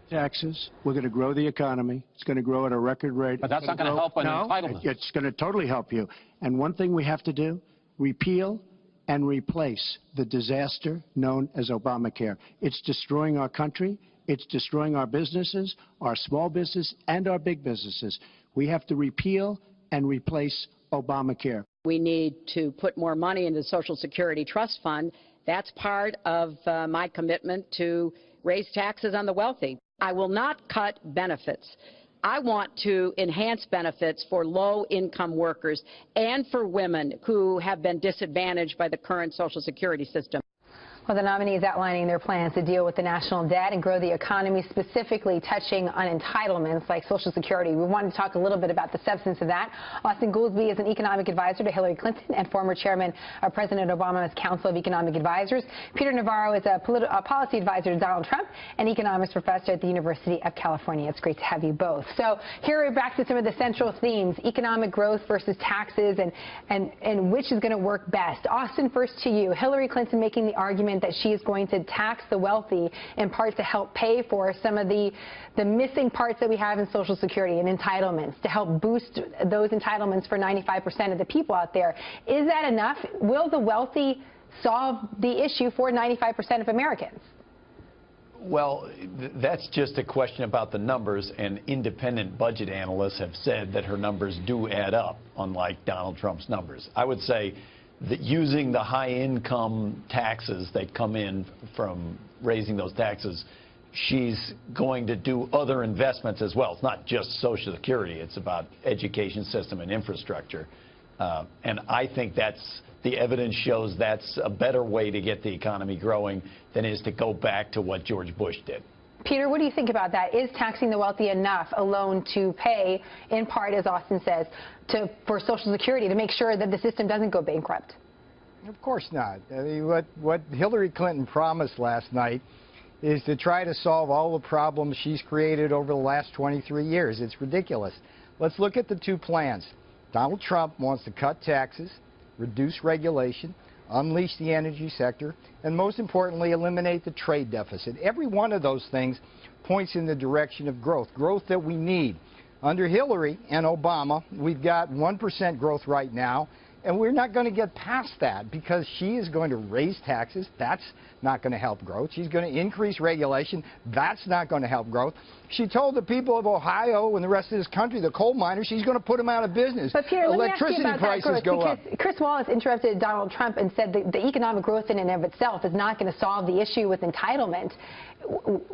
Taxes. We're going to grow the economy. It's going to grow at a record rate. But that's not going to help an entitlement. It's going to totally help you. And one thing we have to do, repeal and replace the disaster known as Obamacare. It's destroying our country. It's destroying our businesses, our small business and our big businesses. We have to repeal and replace Obamacare. We need to put more money into the Social Security Trust Fund. That's part of my commitment to raise taxes on the wealthy. I will not cut benefits. I want to enhance benefits for low-income workers and for women who have been disadvantaged by the current Social Security system. Well, the nominee is outlining their plans to deal with the national debt and grow the economy, specifically touching on entitlements like Social Security. We wanted to talk a little bit about the substance of that. Austin Goolsbee is an economic advisor to Hillary Clinton and former chairman of President Obama's Council of Economic Advisors. Peter Navarro is a policy advisor to Donald Trump and economics professor at the University of California. It's great to have you both. So here we're back to some of the central themes, economic growth versus taxes and which is going to work best. Austin, first to you. Hillary Clinton making the argument that she is going to tax the wealthy in part to help pay for some of the missing parts that we have in Social Security and entitlements, to help boost those entitlements for 95% of the people out there. Is that enough? Will the wealthy solve the issue for 95% of Americans? Well, that's just a question about the numbers, and independent budget analysts have said that her numbers do add up, unlike Donald Trump's numbers. I would say that using the high-income taxes that come in from raising those taxes, she's going to do other investments as well. It's not just Social Security. It's about education system and infrastructure. And I think the evidence shows that's a better way to get the economy growing than is to go back to what George Bush did. Peter, what do you think about that? Is taxing the wealthy enough alone to pay, in part, as Austin says, for Social Security to make sure that the system doesn't go bankrupt? Of course not. I mean, what Hillary Clinton promised last night is to try to solve all the problems she's created over the last 23 years. It's ridiculous. Let's look at the two plans. Donald Trump wants to cut taxes, reduce regulation, unleash the energy sector, and most importantly, eliminate the trade deficit. Every one of those things points in the direction of growth that we need. Under Hillary and Obama, we've got 1% growth right now, and we're not going to get past that because she is going to raise taxes. That's not going to help growth. She's going to increase regulation. That's not going to help growth. She told the people of Ohio and the rest of this country, the coal miners, she's going to put them out of business. But Peter, electricity prices go up. Chris Wallace interrupted Donald Trump and said that the economic growth in and of itself is not going to solve the issue with entitlement.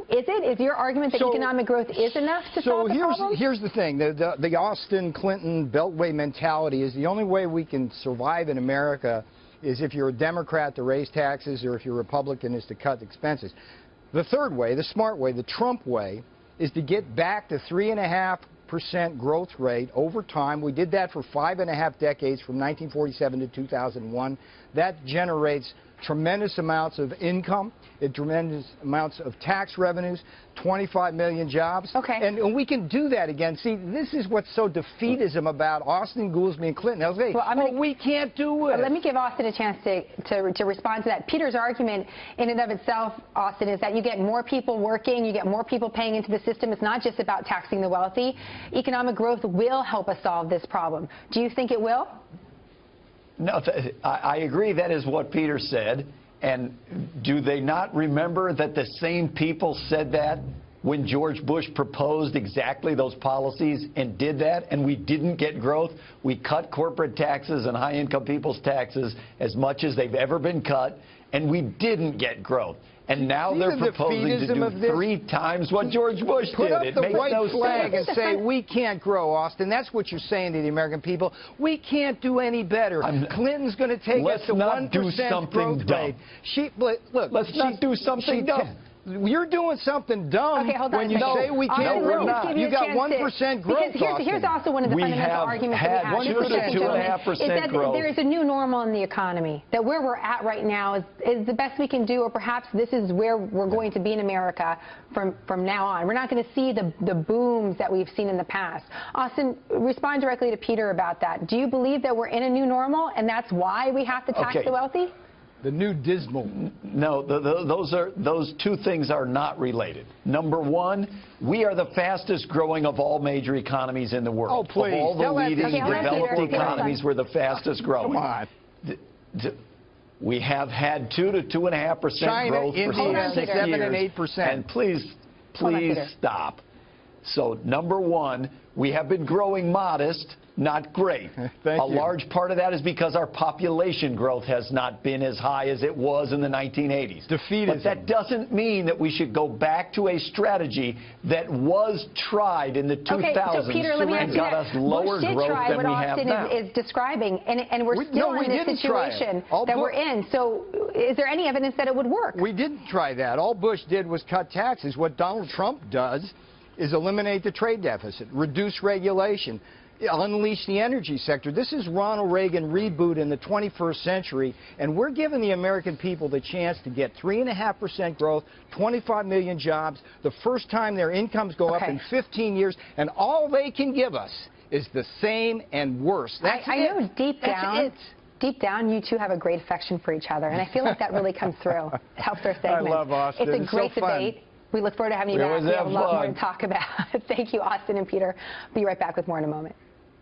Is it? Is your argument that economic growth is enough to solve the problem? Here's the thing. The Austin Clinton Beltway mentality is the only way we can survive in America is if you're a Democrat to raise taxes or if you're a Republican is to cut expenses. The third way, the smart way, the Trump way, is to get back to 3.5% growth rate over time. We did that for 5.5 decades from 1947 to 2001. That generates tremendous amounts of income, tremendous amounts of tax revenues, 25 million jobs. Okay. And we can do that again. See, this is what's so defeatism about Austin, Goolsbee, and Clinton. They'll say, well, we can't do it. Let me give Austin a chance to respond to that. Peter's argument in and of itself, Austin, is that you get more people working, you get more people paying into the system. It's not just about taxing the wealthy. Economic growth will help us solve this problem. Do you think it will? No, I agree. That is what Peter said. And do they not remember that the same people said that when George Bush proposed exactly those policies and did that, and we didn't get growth? We cut corporate taxes and high-income people's taxes as much as they've ever been cut, and we didn't get growth. And now they're proposing to do 3 times what George Bush did. Put up it the makes white no flag sense. and say, we can't grow, Austin. That's what you're saying to the American people. We can't do any better. Clinton's going to take us to 1% growth rate. Let's not do something dumb. You're doing something dumb when you say we can't grow. You got 1% growth. Here's also one of the fundamental arguments that we have. 2 to 2.5% growth. There is a new normal in the economy. That where we're at right now is the best we can do, or perhaps this is where we're going to be in America from now on. We're not going to see the booms that we've seen in the past. Austin, respond directly to Peter about that. Do you believe that we're in a new normal, and that's why we have to tax the wealthy? The new dismal. No, those two things are not related. Number one, we are the fastest growing of all major economies in the world. Oh, please. Of all the Tell that to leading Peter. developed Peter. economies, we're the fastest growing. Come on. We have had 2 to 2.5% China, growth India, for 6 7 years. and 8%. And please Peter. stop. So, number one, we have been growing modest, not great. Thank A you. large part of that is because our population growth has not been as high as it was in the 1980s. Defeatism. But that doesn't mean that we should go back to a strategy that was tried in the 2000s Okay, so Peter, let me ask and you got that. us lower Bush did growth try than what we have Austin now. is describing, and we're still in this situation that we're in. So is there any evidence that it would work? We didn't try that. All Bush did was cut taxes. What Donald Trump does is eliminate the trade deficit, reduce regulation, unleash the energy sector. This is Ronald Reagan reboot in the 21st century, and we're giving the American people the chance to get 3.5% growth, 25 million jobs, the first time their incomes go up in 15 years, and all they can give us is the same and worse. That's I know deep down, you two have a great affection for each other, and I feel like that really comes through. It helps our segment. I love Austin. It's a great debate. We look forward to having you back. We have a lot more to talk about. Thank you, Austin and Peter. Be right back with more in a moment.